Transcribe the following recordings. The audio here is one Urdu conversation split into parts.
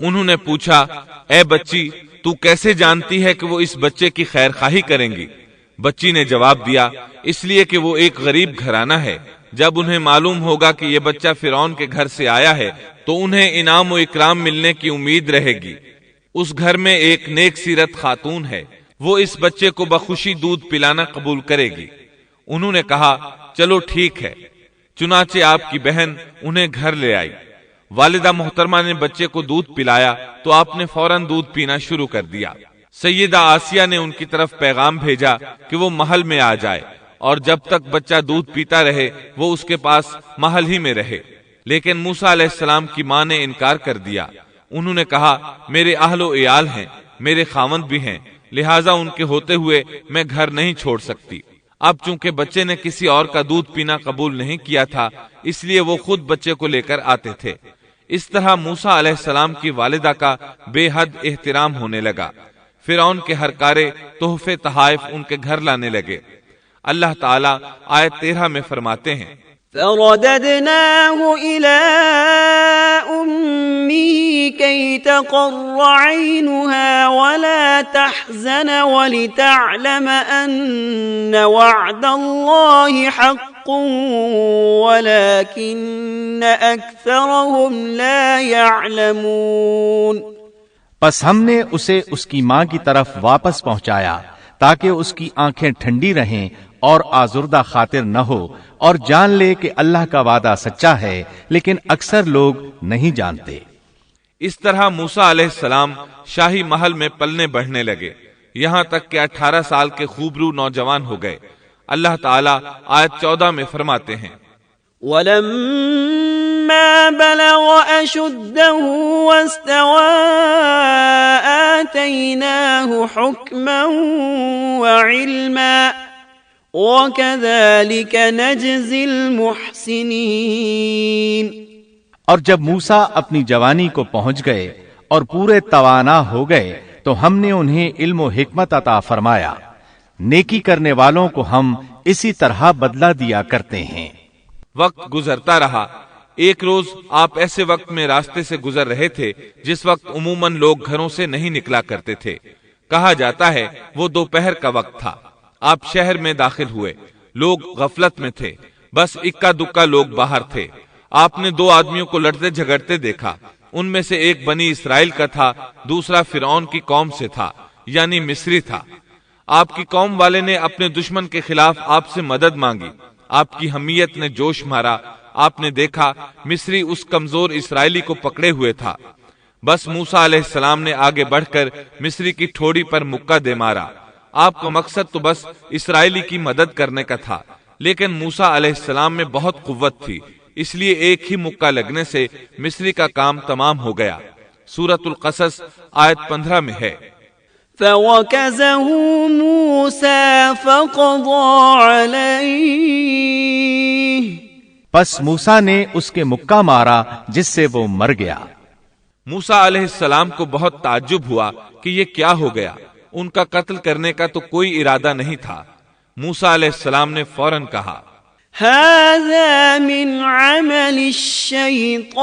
انہوں نے پوچھا، اے بچی تو کیسے جانتی ہے کہ وہ اس بچے کی خیر خواہی کریں گی؟ بچی نے جواب دیا، اس لیے کہ وہ ایک غریب گھرانہ ہے، جب انہیں معلوم ہوگا کہ یہ بچہ فرعون کے گھر سے آیا ہے تو انہیں انعام و اکرام ملنے کی امید رہے گی۔ اس گھر میں ایک نیک سیرت خاتون ہے، وہ اس بچے کو بخوشی دودھ پلانا قبول کرے گی۔ انہوں نے کہا، چلو ٹھیک ہے۔ چنانچہ آپ کی بہن انہیں گھر لے آئی۔ والدہ محترمہ نے بچے کو دودھ پلایا تو آپ نے فوراً دودھ پینا شروع کر دیا۔ سیدہ آسیہ نے ان کی طرف پیغام بھیجا کہ وہ محل میں آ جائے اور جب تک بچہ دودھ پیتا رہے وہ اس کے پاس محل ہی میں رہے، لیکن موسیٰ علیہ السلام کی ماں نے انکار کر دیا۔ انہوں نے کہا، میرے اہل و عیال ہیں، میرے خاوند بھی ہیں، لہٰذا ان کے ہوتے ہوئے میں گھر نہیں چھوڑ سکتی۔ اب چونکہ بچے نے کسی اور کا دودھ پینا قبول نہیں کیا تھا، اس لیے وہ خود بچے کو لے کر آتے تھے۔ اس طرح موسیٰ علیہ السلام کی والدہ کا بے حد احترام ہونے لگا۔ فرعون کے ہر کارے تحفے تحائف ان کے گھر لانے لگے۔ اللہ تعالیٰ آیت 13 میں فرماتے ہیں، فرددناه إلى أمه كي تقر عينها ولا تحزن ولتعلم أن وعد الله حق ولكن أكثرهم لا يعلمون۔ پس ہم نے اسے اس کی ماں کی طرف واپس پہنچایا تاکہ اس کی آنکھیں ٹھنڈی رہیں اور آزردہ خاطر نہ ہو، اور جان لے کہ اللہ کا وعدہ سچا ہے، لیکن اکثر لوگ نہیں جانتے۔ اس طرح موسیٰ علیہ السلام شاہی محل میں پلنے بڑھنے لگے، یہاں تک کہ 18 سال کے خوبرو نوجوان ہو گئے۔ اللہ تعالیٰ آیت 14 میں فرماتے ہیں، وَلَمَّا بَلَغَ أَشُدَّهُ وَاسْتَوَىٰ آتَيْنَاهُ حُكْمًا وَعِلْمًا وَكَذَلِكَ نَجْزِي الْمُحْسِنِينَ۔ اور جب موسیٰ اپنی جوانی کو پہنچ گئے اور پورے توانا ہو گئے تو ہم نے انہیں علم و حکمت عطا فرمایا، نیکی کرنے والوں کو ہم اسی طرح بدلہ دیا کرتے ہیں۔ وقت گزرتا رہا۔ ایک روز آپ ایسے وقت میں راستے سے گزر رہے تھے جس وقت عموماً لوگ گھروں سے نہیں نکلا کرتے تھے۔ کہا جاتا ہے وہ دوپہر کا وقت تھا۔ آپ شہر میں داخل ہوئے، لوگ غفلت میں تھے، بس اکا دکا لوگ باہر تھے۔ آپ نے 2 آدمیوں کو لڑتے جھگڑتے دیکھا۔ ان میں سے ایک بنی اسرائیل کا تھا، دوسرا فرعون کی قوم سے تھا، یعنی مصری تھا۔ آپ کی قوم والے نے اپنے دشمن کے خلاف آپ سے مدد مانگی۔ آپ کی حمیت نے جوش مارا۔ آپ نے دیکھا مصری اس کمزور اسرائیلی کو پکڑے ہوئے تھا۔ بس موسیٰ علیہ السلام نے آگے بڑھ کر مصری کی ٹھوڑی پر مکہ دے مارا۔ آپ کا مقصد تو بس اسرائیلی کی مدد کرنے کا تھا، لیکن موسیٰ علیہ السلام میں بہت قوت تھی، اس لیے ایک ہی مکہ لگنے سے مصری کا کام تمام ہو گیا۔ سورۃ القصص آیت 15 میں ہے، فَوَكَزَهُ مُوسَى فَقَضَى عَلَيْهِ، پس موسیٰ نے اس کے مکہ مارا جس سے وہ مر گیا۔ موسیٰ علیہ السلام کو بہت تعجب ہوا کہ یہ کیا ہو گیا۔ ان کا قتل کرنے کا تو کوئی ارادہ نہیں تھا۔ موسیٰ علیہ السلام نے فوراً کہا، هَذَا مِنْ عَمَلِ الشَّيْطَانِ،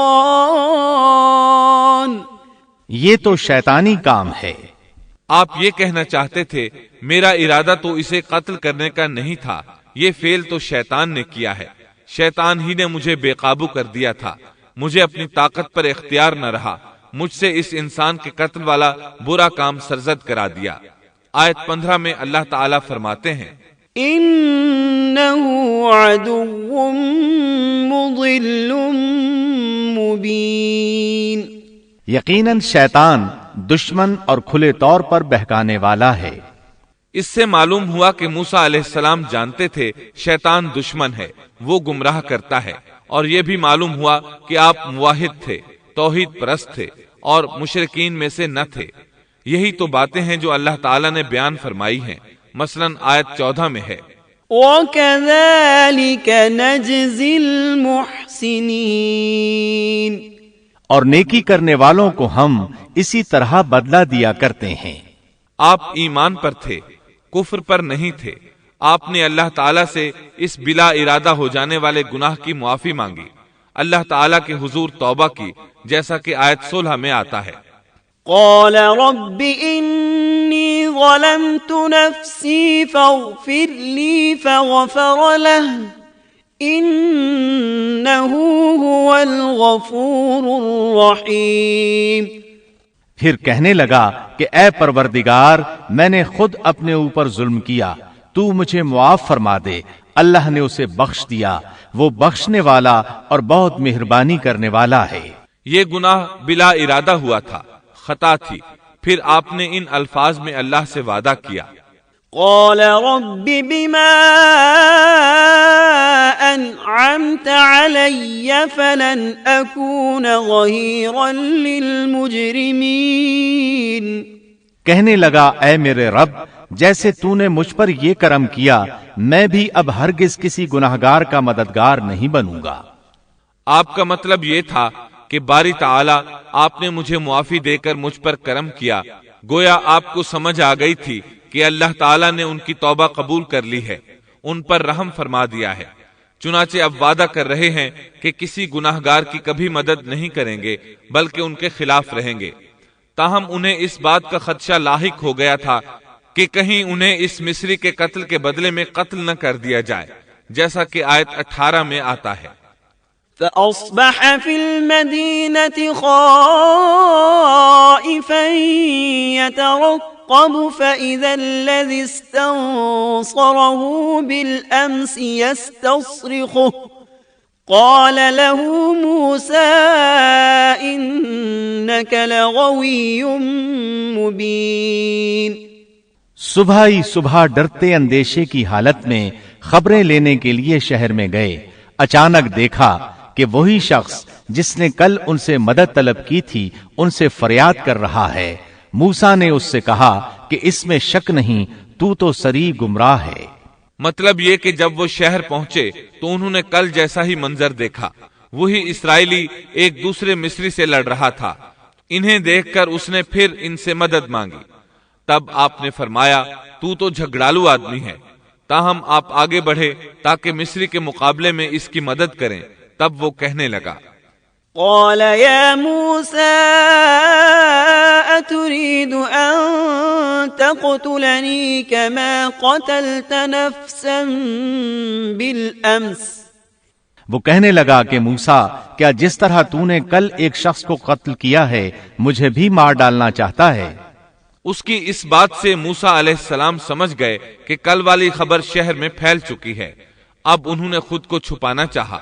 یہ تو شیطانی کام ہے۔ آپ یہ کہنا چاہتے تھے میرا ارادہ تو اسے قتل کرنے کا نہیں تھا، یہ فعل تو شیطان نے کیا ہے۔ شیطان ہی نے مجھے بے قابو کر دیا تھا، مجھے اپنی طاقت پر اختیار نہ رہا، مجھ سے اس انسان کے قتل والا برا کام سرزد کرا دیا۔ آیت 15 میں اللہ تعالیٰ فرماتے ہیں، إِنَّهُ عَدُوٌّ مُضِلٌّ مُبِينٌ، یقیناً شیطان دشمن اور کھلے طور پر بہکانے والا ہے۔ اس سے معلوم ہوا کہ موسیٰ علیہ السلام جانتے تھے شیطان دشمن ہے، وہ گمراہ کرتا ہے، اور یہ بھی معلوم ہوا کہ آپ موحد تھے، توحید پرست تھے اور مشرکین میں سے نہ تھے۔ یہی تو باتیں ہیں جو اللہ تعالیٰ نے بیان فرمائی ہیں۔ مثلاً آیت 14 میں ہے، وَكَذَلِكَ نَجْزِي الْمُحْسِنِينَ، اور نیکی کرنے والوں کو ہم اسی طرح بدلہ دیا کرتے ہیں۔ آپ ایمان پر تھے، کفر پر نہیں تھے۔ آپ نے اللہ تعالیٰ سے اس بلا ارادہ ہو جانے والے گناہ کی معافی مانگی۔ اللہ تعالیٰ کے حضور توبہ کی، جیسا کہ آیت 16 میں آتا ہے۔ قال رب إني ظلمت نفسي فاغفر لي فغفر له إنه هو الغفور الرحيم۔ پھر کہنے لگا کہ اے پروردگار، میں نے خود اپنے اوپر ظلم کیا، تو مجھے معاف فرما دے۔ اللہ نے اسے بخش دیا، وہ بخشنے والا اور بہت مہربانی کرنے والا ہے۔ یہ گناہ بلا ارادہ ہوا تھا، خطا تھی۔ پھر آپ نے ان الفاظ میں اللہ سے وعدہ کیا۔ قال رب بما أنعمت علي فلن أكون ظهيرا للمجرمين۔ کہنے لگا اے میرے رب، جیسے تو نے مجھ پر یہ کرم کیا، میں بھی اب ہرگز کسی گناہگار کا مددگار نہیں بنوں گا۔ آپ کا مطلب یہ تھا کہ باری تعالی آپ نے مجھے معافی دے کر مجھ پر کرم کیا۔ گویا آپ کو سمجھ آ گئی تھی کہ اللہ تعالیٰ نے ان کی توبہ قبول کر لی ہے، ان پر رحم فرما دیا ہے۔ چنانچہ اب وعدہ کر رہے ہیں کہ کسی گناہگار کی کبھی مدد نہیں کریں گے، بلکہ ان کے خلاف رہیں گے۔ تاہم انہیں اس بات کا خدشہ لاحق ہو گیا تھا کہ کہیں انہیں اس مصری کے قتل کے بدلے میں قتل نہ کر دیا جائے، جیسا کہ آیت 18 میں آتا ہے۔ فأصبح في المدينة خائفا يترقب فإذا الذي استنصره بالأمس يستصرخه قال له موسى إنك لغوي مبين۔ صبح ہی صبح ڈرتے اندیشے کی حالت میں خبریں لینے کے لیے شہر میں گئے۔ اچانک دیکھا کہ وہی شخص جس نے کل ان سے مدد طلب کی تھی ان سے فریاد کر رہا ہے۔ موسیٰ نے اس سے کہا کہ اس میں شک نہیں، تو سری گمراہ ہے۔ مطلب یہ کہ جب وہ شہر پہنچے تو انہوں نے کل جیسا ہی منظر دیکھا، وہی اسرائیلی ایک دوسرے مصری سے لڑ رہا تھا۔ انہیں دیکھ کر اس نے پھر ان سے مدد مانگی۔ تب آپ نے فرمایا تو جھگڑالو آدمی ہے۔ تاہم آپ آگے بڑھے تاکہ مصری کے مقابلے میں اس کی مدد کریں۔ تب وہ کہنے لگا، قال يا موسى أتريد أن تقتلني كما قتلت نفسا بالأمس؟ وہ کہنے لگا کہ موسیٰ، کیا جس طرح تو نے کل ایک شخص کو قتل کیا ہے مجھے بھی مار ڈالنا چاہتا ہے؟ اس کی اس بات سے موسیٰ علیہ السلام سمجھ گئے کہ کل والی خبر شہر میں پھیل چکی ہے۔ اب انہوں نے خود کو چھپانا چاہا۔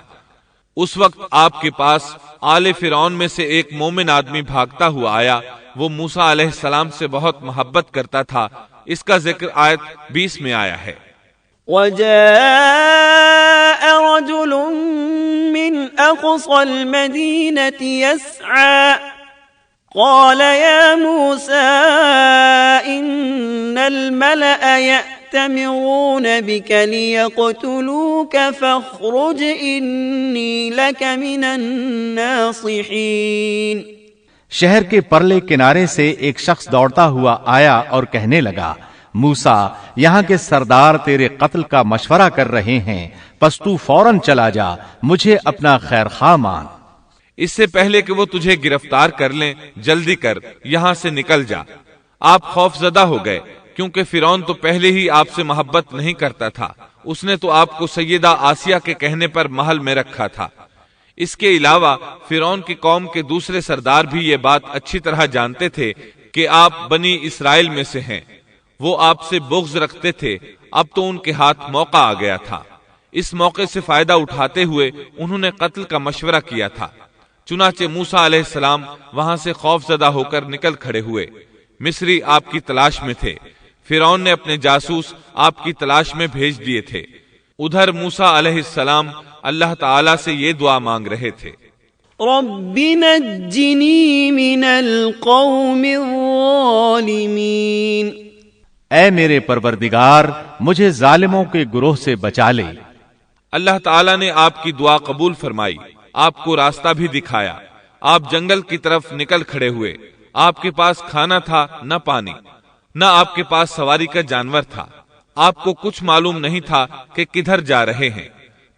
اس وقت آپ کے پاس آل فرعون میں سے ایک مومن آدمی بھاگتا ہوا آیا۔ وہ موسیٰ علیہ السلام سے بہت محبت کرتا تھا۔ اس کا ذکر آیت 20 میں آیا ہے۔ وجاء رجل من أقصى المدينة يسعى قال يا موسى إن الملأ يأتمرون بك ليقتلوك فاخرج إني لك من الناصحين۔ شہر کے پرلے کنارے سے ایک شخص دوڑتا ہوا آیا اور کہنے لگا، موسیٰ، یہاں کے سردار تیرے قتل کا مشورہ کر رہے ہیں، پس تو فوراً چلا جا، مجھے اپنا خیر خواہ مان۔ اس سے پہلے کہ وہ تجھے گرفتار کر لیں، جلدی کر یہاں سے نکل جا۔ آپ خوف زدہ ہو گئے کیونکہ فرعون تو پہلے ہی آپ سے محبت نہیں کرتا تھا۔ اس نے تو آپ کو سیدہ آسیہ کے کہنے پر محل میں رکھا تھا۔ اس کے علاوہ فرعون کی قوم کے دوسرے سردار بھی یہ بات اچھی طرح جانتے تھے کہ آپ بنی اسرائیل میں سے ہیں۔ وہ آپ سے بغض رکھتے تھے۔ اب تو ان کے ہاتھ موقع آ گیا تھا۔ اس موقع سے فائدہ اٹھاتے ہوئے انہوں نے قتل کا مشورہ کیا تھا۔ چنانچہ موسیٰ علیہ السلام وہاں سے خوف زدہ ہو کر نکل کھڑے ہوئے۔ مصری آپ کی تلاش میں تھے۔ فرعون نے اپنے جاسوس آپ کی تلاش میں بھیج دیے تھے۔ ادھر موسیٰ علیہ السلام اللہ تعالیٰ سے یہ دعا مانگ رہے تھے، رب نجنی من القوم الظالمین۔ اے میرے پروردگار، مجھے ظالموں کے گروہ سے بچا لے۔ اللہ تعالیٰ نے آپ کی دعا قبول فرمائی، آپ کو راستہ بھی دکھایا۔ آپ جنگل کی طرف نکل کھڑے ہوئے۔ آپ کے پاس کھانا تھا نہ پانی، نہ آپ کے پاس سواری کا جانور تھا۔ آپ کو کچھ معلوم نہیں تھا کہ کدھر جا رہے ہیں،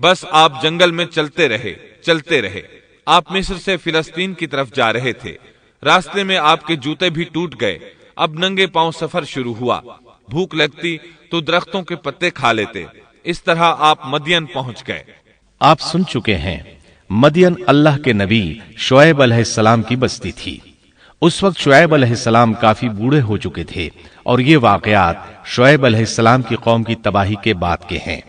بس آپ جنگل میں چلتے رہے۔ چلتے رہے۔ آپ مصر سے فلسطین کی طرف جا رہے تھے۔ راستے میں آپ کے جوتے بھی ٹوٹ گئے۔ اب ننگے پاؤں سفر شروع ہوا۔ بھوک لگتی تو درختوں کے پتے کھا لیتے۔ اس طرح آپ مدین پہنچ گئے۔ آپ سن چکے ہیں مدین اللہ کے نبی شعیب علیہ السلام کی بستی تھی۔ اس وقت شعیب علیہ السلام کافی بوڑھے ہو چکے تھے، اور یہ واقعات شعیب علیہ السلام کی قوم کی تباہی کے بعد کے ہیں۔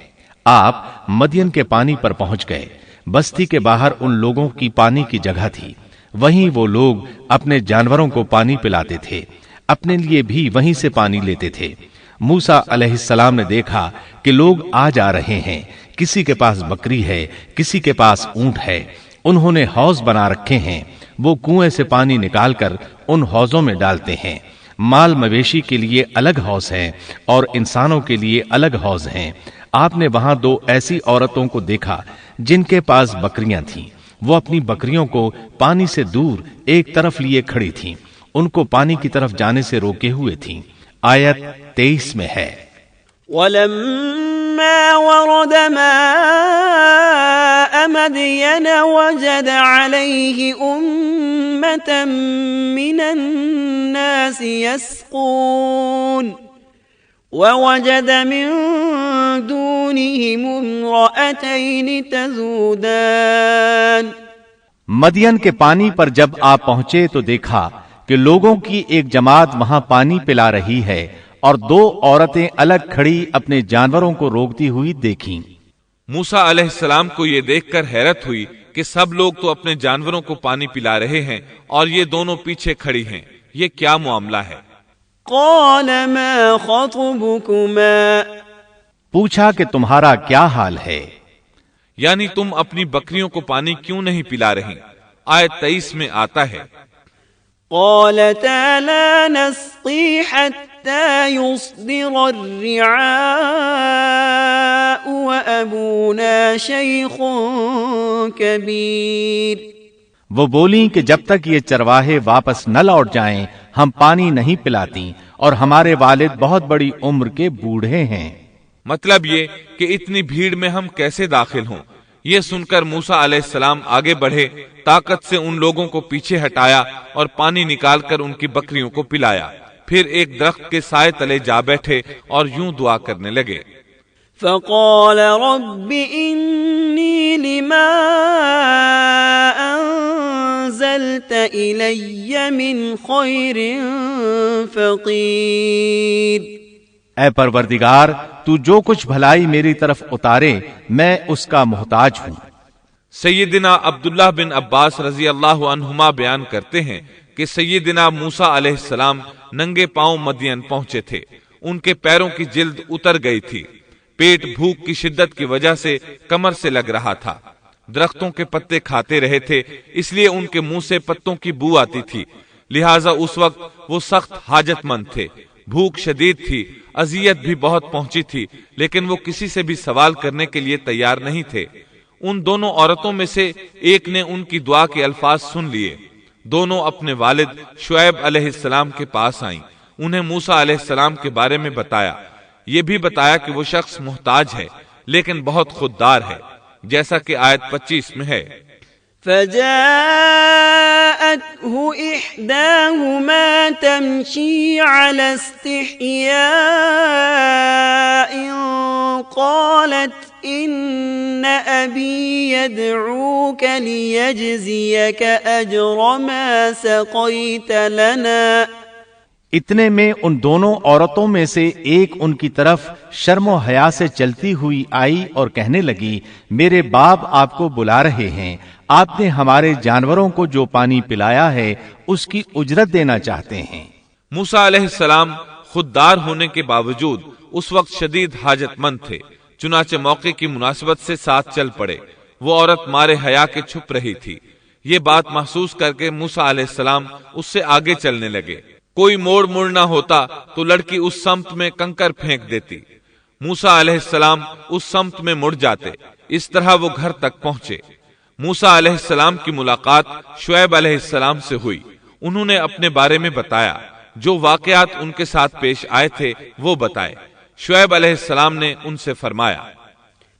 آپ مدین کے پانی پر پہنچ گئے۔ بستی کے باہر ان لوگوں کی پانی کی جگہ تھی، وہیں وہ لوگ اپنے جانوروں کو پانی پلاتے تھے، اپنے لیے بھی وہیں سے پانی لیتے تھے۔ موسیٰ علیہ السلام نے دیکھا کہ لوگ آ جا رہے ہیں، کسی کے پاس بکری ہے، کسی کے پاس اونٹ ہے، انہوں نے حوض بنا رکھے ہیں، وہ کنویں سے پانی نکال کر ان حوضوں میں ڈالتے ہیں۔ مال مویشی کے لیے الگ حوض ہیں اور انسانوں کے لیے الگ حوض ہیں۔ آپ نے وہاں دو ایسی عورتوں کو دیکھا جن کے پاس بکریاں تھیں، وہ اپنی بکریوں کو پانی سے دور ایک طرف لیے کھڑی تھیں، ان کو پانی کی طرف جانے سے روکے ہوئے تھیں۔ آیت 23 میں ہے، ولما ورد ماء مدين وجد عليه أمة من الناس يسقون ووجد من دونهم امرأتين تذودان۔ مدین کے پانی پر جب آپ پہنچے تو دیکھا کہ لوگوں کی ایک جماعت وہاں پانی پلا رہی ہے، اور دو عورتیں الگ کھڑی اپنے جانوروں کو روکتی ہوئی دیکھیں۔ موسیٰ علیہ السلام کو یہ دیکھ کر حیرت ہوئی کہ سب لوگ تو اپنے جانوروں کو پانی پلا رہے ہیں اور یہ دونوں پیچھے کھڑی ہیں، یہ کیا معاملہ ہے؟ قال ما خطبكما، پوچھا کہ تمہارا کیا حال ہے؟ یعنی تم اپنی بکریوں کو پانی کیوں نہیں پلا رہی؟ آیت 23 میں آتا ہے، قالتا لا نسقي حتى يصدر الرعاء وأبونا شيخ كبير۔ وہ بولیں کہ جب تک یہ چرواہے واپس نہ لوٹ جائیں ہم پانی نہیں پلاتی، اور ہمارے والد بہت بڑی عمر کے بوڑھے ہیں۔ مطلب یہ کہ اتنی بھیڑ میں ہم کیسے داخل ہوں؟ یہ سن کر موسیٰ علیہ السلام آگے بڑھے، طاقت سے ان لوگوں کو پیچھے ہٹایا اور پانی نکال کر ان کی بکریوں کو پلایا۔ پھر ایک درخت کے سائے تلے جا بیٹھے اور یوں دعا کرنے لگے، فقال رب إني لما أنزلت إلي من خير فقير۔ اے پروردگار، تو جو کچھ بھلائی میری طرف اتارے میں اس کا محتاج ہوں۔ سیدنا عبداللہ بن عباس رضی اللہ عنہما بیان کرتے ہیں کہ سیدنا موسیٰ علیہ السلام ننگے پاؤں مدین پہنچے تھے۔ ان کے پیروں کی جلد اتر گئی تھی، پیٹ بھوک کی شدت کی وجہ سے کمر سے لگ رہا تھا۔ درختوں کے پتے کھاتے رہے تھے، اس لیے ان کے منہ سے پتوں کی بو آتی تھی، لہٰذا اس وقت وہ سخت حاجت مند تھے۔ بھوک شدید تھی، اذیت بھی بہت پہنچی تھی، لیکن وہ کسی سے بھی سوال کرنے کے لیے تیار نہیں تھے۔ ان دونوں عورتوں میں سے ایک نے ان کی دعا کے الفاظ سن لیے۔ دونوں اپنے والد شعیب علیہ السلام کے پاس آئیں، انہیں موسیٰ علیہ السلام کے بارے میں بتایا، یہ بھی بتایا کہ وہ شخص محتاج ہے لیکن بہت خوددار ہے، جیسا کہ آیت 25 میں ہے، فجاءته إحداهما تمشي على استحياء قالت إن أبي يدعوك ليجزيك أجر ما سقيت لنا۔ اتنے میں ان دونوں عورتوں میں سے ایک ان کی طرف شرم و حیا سے چلتی ہوئی آئی اور کہنے لگی، میرے باپ آپ کو بلا رہے ہیں، آپ نے ہمارے جانوروں کو جو پانی پلایا ہے اس کی اجرت دینا چاہتے ہیں۔ موسیٰ علیہ السلام خوددار ہونے کے باوجود اس وقت شدید حاجت مند تھے، چنانچہ موقع کی مناسبت سے ساتھ چل پڑے۔ وہ عورت مارے حیا کے چھپ رہی تھی۔ یہ بات محسوس کر کے موسیٰ علیہ السلام اس سے آگے چلنے لگے۔ کوئی موڑ نہ ہوتا تو لڑکی اس سمت میں کنکر پھینک دیتی۔ موسیٰ علیہ السلام اس سمت میں مڑ جاتے، اس طرح وہ گھر تک پہنچے۔ موسیٰ علیہ السلام کی ملاقات شعیب علیہ السلام سے ہوئی۔ انہوں نے اپنے بارے میں بتایا، جو واقعات ان کے ساتھ پیش آئے تھے وہ بتائے۔ شعیب علیہ السلام نے ان سے فرمایا،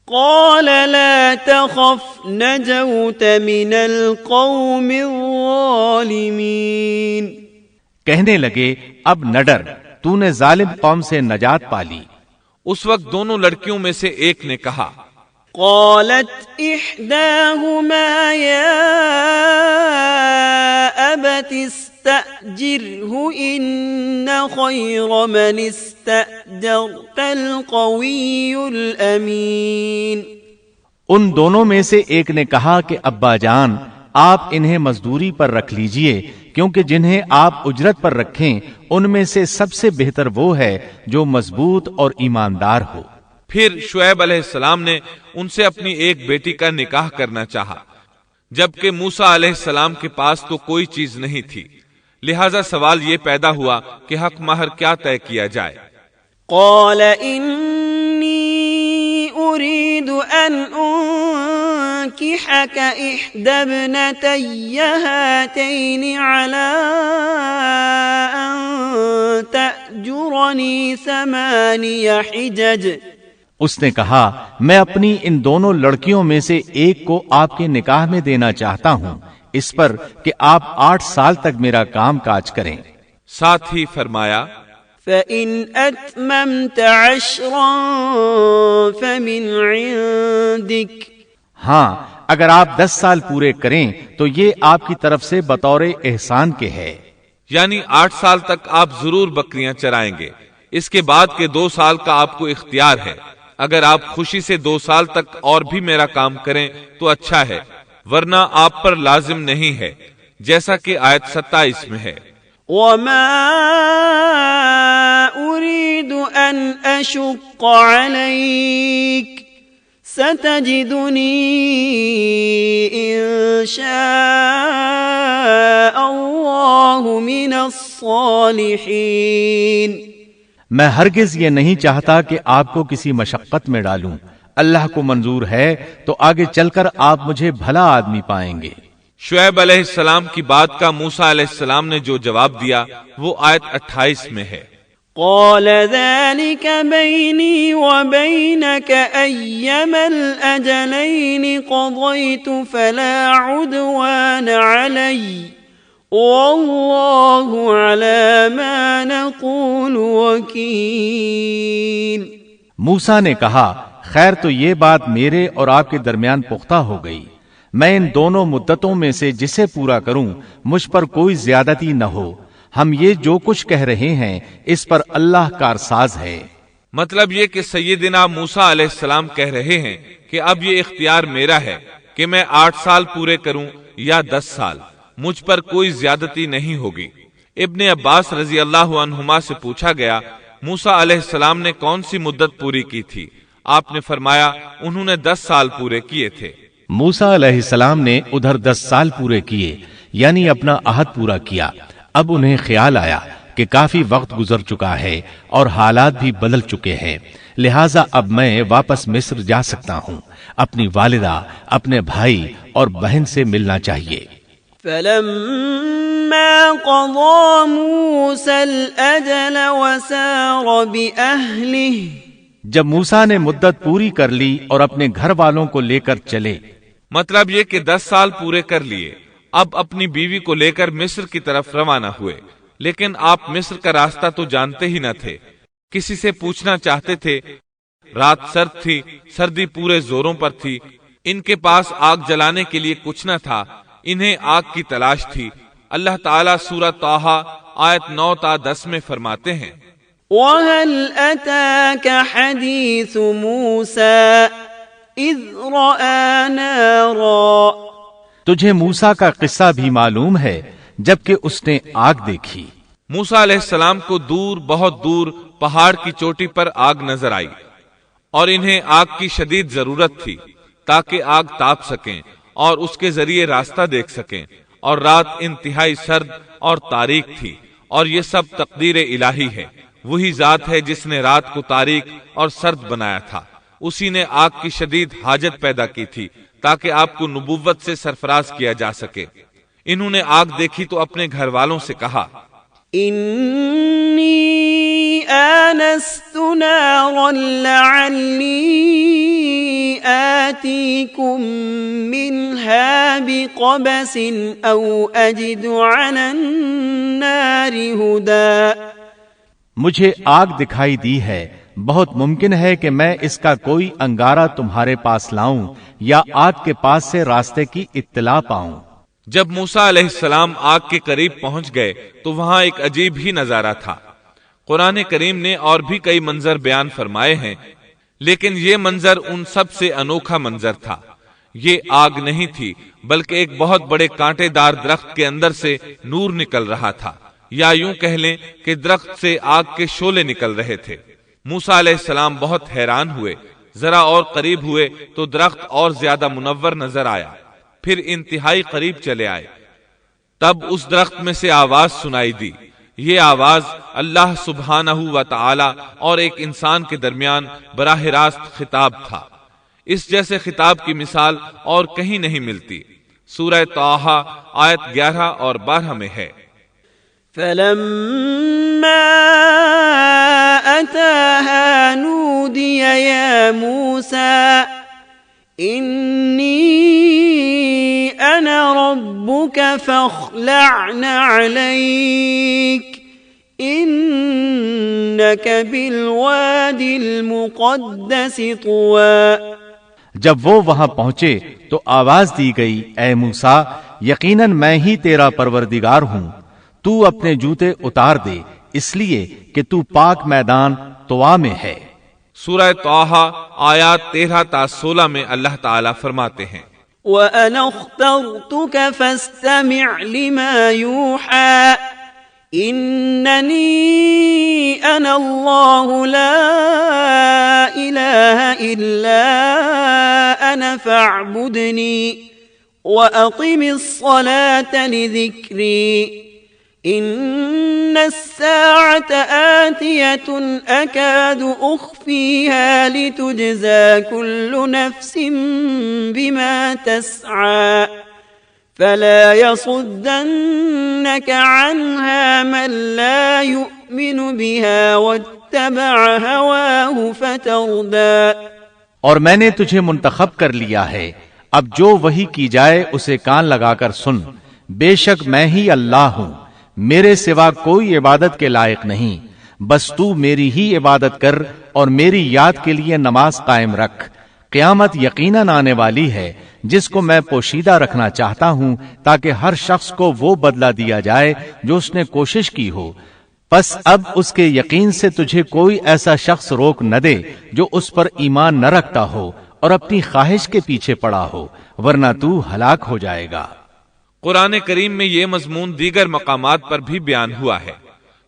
قال لا تخف نجوت من القوم الظالمین، کہنے لگے اب نہ ڈر، تو نے ظالم قوم سے نجات پالی۔ اس وقت دونوں لڑکیوں میں سے ایک نے کہا، قالت احداهما يا ابت استأجره ان خير من استأجرت القوي الامين، ان دونوں میں سے ایک نے کہا کہ ابا جان آپ انہیں مزدوری پر رکھ لیجئے، کیونکہ جنہیں آپ اجرت پر رکھیں ان میں سے سب سے بہتر وہ ہے جو مضبوط اور ایماندار ہو۔ پھر شعیب علیہ السلام نے ان سے اپنی ایک بیٹی کا نکاح کرنا چاہا، جبکہ موسیٰ علیہ السلام کے پاس تو کوئی چیز نہیں تھی، لہذا سوال یہ پیدا ہوا کہ حق مہر کیا طے کیا جائے۔ قال انی اريد ان انكحك احدى ابنتي هاتين على ان تأجرني 8 حجج، اس نے کہا میں اپنی ان دونوں لڑکیوں میں سے ایک کو آپ کے نکاح میں دینا چاہتا ہوں، اس پر کہ آپ 8 سال تک میرا کام کاج کریں۔ ساتھ ہی فرمایا، فَإِنْ أَتْمَمْتَ 10 فَمِنْ عِنْدِكَ، ہاں اگر آپ 10 سال پورے کریں تو یہ آپ کی طرف سے بطور احسان کے ہے۔ یعنی 8 سال تک آپ ضرور بکریاں چرائیں گے، اس کے بعد کے 2 سال کا آپ کو اختیار ہے، اگر آپ خوشی سے 2 سال تک اور بھی میرا کام کریں تو اچھا ہے، ورنہ آپ پر لازم نہیں ہے، جیسا کہ آیت 27 میں ہے۔ وَمَا أُرِيدُ أَنْ أَشُقَّ عَلَيْكَ سَتَجِدُنِي إِنْ شَاءَ اللَّهُ مِنَ الصَّالِحِينَ، میں ہرگز یہ نہیں چاہتا کہ آپ کو کسی مشقت میں ڈالوں، اللہ کو منظور ہے تو آگے چل کر آپ مجھے بھلا آدمی پائیں گے۔ شعیب علیہ السلام کی بات کا موسیٰ علیہ السلام نے جو جواب دیا وہ آیت 28 میں ہے۔ قال ذلك بيني وبينك أيما الأجلين قضيت فلا عدوان علي والله على ما نقول وكيل۔ موسیٰ نے کہا خیر تو یہ بات میرے اور آپ کے درمیان پختہ ہو گئی، میں ان دونوں مدتوں میں سے جسے پورا کروں مجھ پر کوئی زیادتی نہ ہو، ہم یہ جو کچھ کہہ رہے ہیں اس پر اللہ کارساز ہے۔ مطلب یہ کہ سیدنا موسیٰ علیہ السلام کہہ رہے ہیں کہ اب یہ اختیار میرا ہے کہ میں 8 سال پورے کروں یا 10 سال، مجھ پر کوئی زیادتی نہیں ہوگی۔ ابن عباس رضی اللہ عنہما سے پوچھا گیا موسیٰ علیہ السلام نے کون سی مدت پوری کی تھی؟ آپ نے فرمایا انہوں نے 10 سال پورے کیے تھے۔ موسیٰ علیہ السلام نے ادھر 10 سال پورے کیے، یعنی اپنا عہد پورا کیا۔ اب انہیں خیال آیا کہ کافی وقت گزر چکا ہے اور حالات بھی بدل چکے ہیں، لہٰذا اب میں واپس مصر جا سکتا ہوں، اپنی والدہ، اپنے بھائی اور بہن سے ملنا چاہیے۔ فَلَمَّا قَضَى مُوسَى الْأَجَلَ وَسَارَ بِأَهْلِهِ، جب موسیٰ نے مدت پوری کر لی اور اپنے گھر والوں کو لے کر چلے، مطلب یہ کہ 10 سال پورے کر لیے، اب اپنی بیوی کو لے کر مصر کی طرف روانہ ہوئے، لیکن آپ مصر کا راستہ تو جانتے ہی نہ تھے، کسی سے پوچھنا چاہتے تھے، رات سرد تھی، سردی پورے زوروں پر تھی، ان کے پاس آگ جلانے کے لیے کچھ نہ تھا، انہیں آگ کی تلاش تھی۔ اللہ تعالیٰ سورہ طٰہٰ آیت 9 تا 10 میں فرماتے ہیں، وَهَلْ أَتَاكَ حَدِيثُ مُوسَىٰ إِذْ رَأَىٰ نَارًا، تجھے موسیٰ کا قصہ بھی معلوم ہے جبکہ اس نے آگ دیکھی۔ موسیٰ علیہ السلام کو دور، بہت دور پہاڑ کی چوٹی پر آگ نظر آئی اور انہیں آگ کی شدید ضرورت تھی تاکہ آگ تاپ سکیں اور اس کے ذریعے راستہ دیکھ سکیں، اور رات انتہائی سرد اور تاریک تھی، اور یہ سب تقدیر الہی ہے۔ وہی ذات ہے جس نے رات کو تاریک اور سرد بنایا تھا، اسی نے آگ کی شدید حاجت پیدا کی تھی تاکہ آپ کو نبوت سے سرفراز کیا جا سکے۔ انہوں نے آگ دیکھی تو اپنے گھر والوں سے کہا، إِنِّي آنَسْتُ نارا لعلي آتيكم منها بقبس أو أجد على النار هدى. مجھے آگ دکھائی دی ہے، بہت ممکن ہے کہ میں اس کا کوئی انگارہ تمہارے پاس لاؤں یا آگ کے پاس سے راستے کی اطلاع پاؤں. جب موسیٰ علیہ السلام آگ کے قریب پہنچ گئے تو وہاں ایک عجیب ہی نظارہ تھا. قرآن کریم نے اور بھی کئی منظر بیان فرمائے ہیں، لیکن یہ منظر ان سب سے انوکھا منظر تھا. یہ آگ نہیں تھی بلکہ ایک بہت بڑے کانٹے دار درخت کے اندر سے نور نکل رہا تھا، یا یوں کہہ لیں کہ درخت سے آگ کے شعلے نکل رہے تھے. موسیٰ علیہ السلام بہت حیران ہوئے. ذرا اور قریب ہوئے تو درخت اور زیادہ منور نظر آیا. پھر انتہائی قریب چلے آئے. تب اس درخت میں سے آواز سنائی دی. یہ آواز اللہ سبحانہ و تعالی اور ایک انسان کے درمیان براہ راست خطاب تھا. اس جیسے خطاب کی مثال اور کہیں نہیں ملتی. سورہ طٰہٰ آیت 11 اور 12 میں ہے. فلما أتاها نودي يا موسى إني أنا ربك فاخلع عليك إنك بالواد المقدس طوى. جب وہ وہاں پہنچے تو آواز دی گئی، اے موسیٰ، یقیناً میں ہی تیرا پروردگار ہوں، تو اپنے جوتے اتار دے، اس لیے کہ تو پاک میدان طوا میں ہے. سورہ طٰہٰ آیات 13 تا 16 میں اللہ تعالیٰ فرماتے ہیں، وَأَنَا اخْتَرْتُكَ فَاسْتَمِعْ لِمَا يُوحَى إِنَّنِي أَنَا اللَّهُ لَا إِلَهَ إِلَّا أَنَا فَاعْبُدْنِي وَأَقِمِ الصَّلَاةَ لِذِكْرِي إِنَّ السَّاعَةَ آتِيَةٌ أَكَادُ أُخْفِيهَا لِتُجْزَى كُلُّ نَفْسٍ بِمَا تَسْعَى فَلَا يَصُدَّنَّكَ عَنْهَا مَن لَّا يُؤْمِنُ بِهَا وَاتَّبَعَ هَوَاهُ فَتَرْدَى. اور میں نے تجھے منتخب کر لیا ہے، اب جو وحی کی جائے اسے کان لگا کر سن. بے شک میں ہی اللہ ہوں، میرے سوا کوئی عبادت کے لائق نہیں، بس تو میری ہی عبادت کر اور میری یاد کے لیے نماز قائم رکھ. قیامت یقیناً آنے والی ہے جس کو میں پوشیدہ رکھنا چاہتا ہوں تاکہ ہر شخص کو وہ بدلہ دیا جائے جو اس نے کوشش کی ہو. پس اب اس کے یقین سے تجھے کوئی ایسا شخص روک نہ دے جو اس پر ایمان نہ رکھتا ہو اور اپنی خواہش کے پیچھے پڑا ہو، ورنہ تو ہلاک ہو جائے گا. قرآن کریم میں یہ مضمون دیگر مقامات پر بھی بیان ہوا ہے.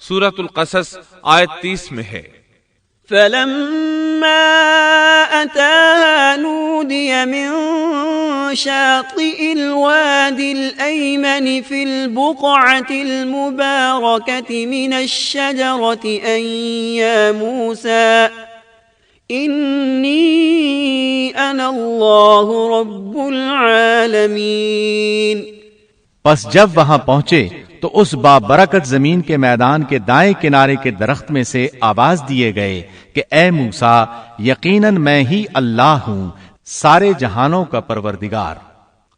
سورۃ القصص آیت 30 میں ہے، فَلَمَّا أَتَاهَا نُودِيَ مِن شَاطِئِ الْوَادِ الْأَيْمَنِ فِي الْبُقْعَةِ الْمُبَارَكَةِ مِنَ الشَّجَرَةِ أَن يَا مُوسَىٰ إِنِّي أَنَا اللَّهُ رَبُّ الْعَالَمِينَ. پس جب وہاں پہنچے تو اس بابرکت زمین کے میدان کے دائیں کنارے کے درخت میں سے آواز دیے گئے کہ اے موسیٰ، یقیناً میں ہی اللہ ہوں، سارے جہانوں کا پروردگار.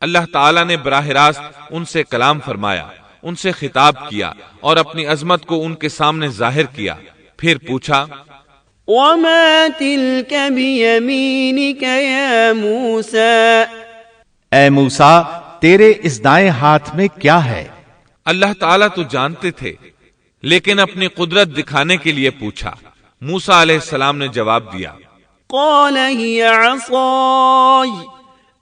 اللہ تعالیٰ نے براہ راست ان سے کلام فرمایا، ان سے خطاب کیا اور اپنی عظمت کو ان کے سامنے ظاہر کیا. پھر پوچھا، وَمَا تِلْكَ بِيَمِينِكَ يَا مُوسَىٰ. اے موسیٰ، تیرے اس دائیں ہاتھ میں کیا ہے؟ اللہ تعالیٰ تو جانتے تھے، لیکن اپنی قدرت دکھانے کے لیے پوچھا. موسیٰ علیہ السلام نے جواب دیا، قَالَ هِيَ عَصَايَ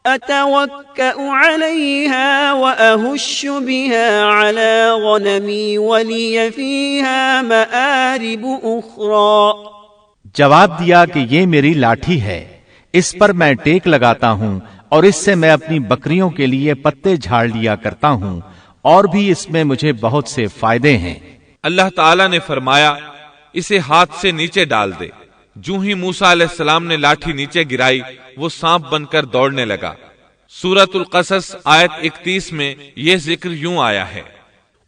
أَتَوَكَّأُ عَلَيْهَا وَأَهُشُّ بِهَا عَلَى غَنَمِي وَلِيَ فِيهَا مَآرِبُ أُخْرَى. جواب دیا کہ یہ میری لاٹھی ہے، اس پر میں ٹیک لگاتا ہوں اور اس سے میں اپنی بکریوں کے لیے پتے جھاڑ لیا کرتا ہوں، اور بھی اس میں مجھے بہت سے فائدے ہیں. اللہ تعالیٰ نے فرمایا، اسے ہاتھ سے نیچے ڈال دے. جو ہی موسیٰ علیہ السلام نے لاٹھی نیچے گرائی، وہ سانپ بن کر دوڑنے لگا. سورۃ القصص آیت 31 میں یہ ذکر یوں آیا ہے،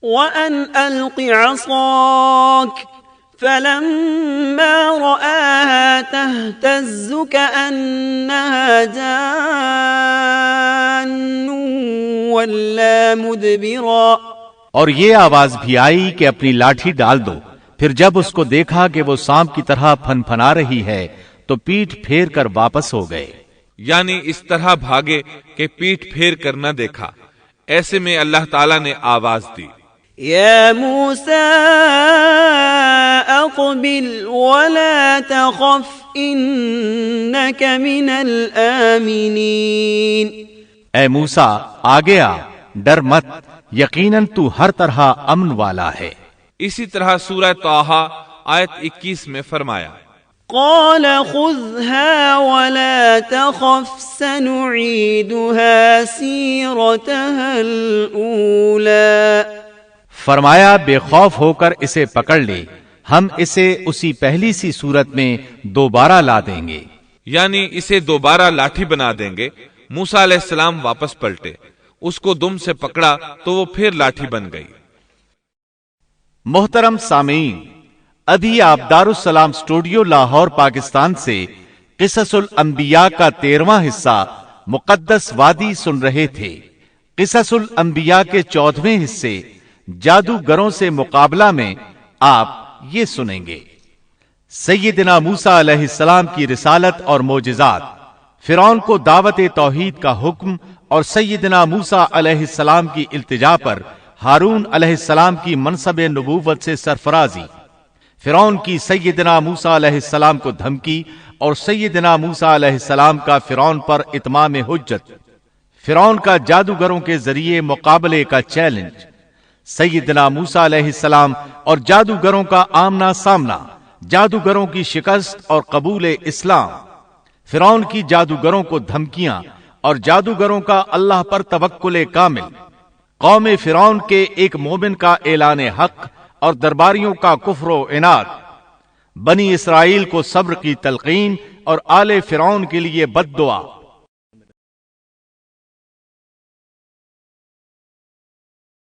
وَأَنْ أَلْقِ عَصَاكَ فلما رآها تهتز كأنها جان ولا مدبرا، اور یہ آواز بھی آئی کہ اپنی لاٹھی ڈال دو۔ پھر جب اس کو دیکھا کہ وہ سانپ کی طرح پھن پھنا رہی ہے تو پیٹھ پھیر کر واپس ہو گئے، یعنی اس طرح بھاگے کہ پیٹھ پھیر کر نہ دیکھا۔ ایسے میں اللہ تعالیٰ نے آواز دی، یا موسیٰ اقبل ولا تخف انک من الآمنین، اے موسیٰ آگے آ، ڈر مت، یقیناً تو ہر طرح امن والا ہے۔ اسی طرح سورہ طٰہٰ آیت 21 میں فرمایا، قال خذها ولا تخف سنعيدها سيرتها الأولى، فرمایا بے خوف ہو کر اسے پکڑ لے، ہم اسے اسی پہلی سی صورت میں دوبارہ لا دیں گے، یعنی اسے دوبارہ لاٹھی بنا دیں گے۔ موسیٰ علیہ السلام واپس پلٹے، اس کو دم سے پکڑا تو وہ پھر لاٹھی بن گئی۔ محترم سامعین، ابھی آپ دارالسلام اسٹوڈیو لاہور پاکستان سے قصص الانبیاء کا 13واں حصہ مقدس وادی سن رہے تھے۔ قصص الانبیاء کے 14ویں حصے جادوگروں سے مقابلہ میں آپ یہ سنیں گے، سیدنا موسیٰ علیہ السلام کی رسالت اور معجزات، فرعون کو دعوت توحید کا حکم اور سیدنا موسیٰ علیہ السلام کی التجا پر ہارون علیہ السلام کی منصب نبوت سے سرفرازی، فرعون کی سیدنا موسیٰ علیہ السلام کو دھمکی اور سیدنا موسیٰ علیہ السلام کا فرعون پر اتمام حجت، فرعون کا جادوگروں کے ذریعے مقابلے کا چیلنج، سیدنا موسیٰ علیہ السلام اور جادوگروں کا آمنا سامنا، جادوگروں کی شکست اور قبول اسلام، فرعون کی جادوگروں کو دھمکیاں اور جادوگروں کا اللہ پر توکل کامل، قوم فرعون کے ایک مومن کا اعلان حق اور درباریوں کا کفر و عناد، بنی اسرائیل کو صبر کی تلقین اور آل فرعون کے لیے بد دعا،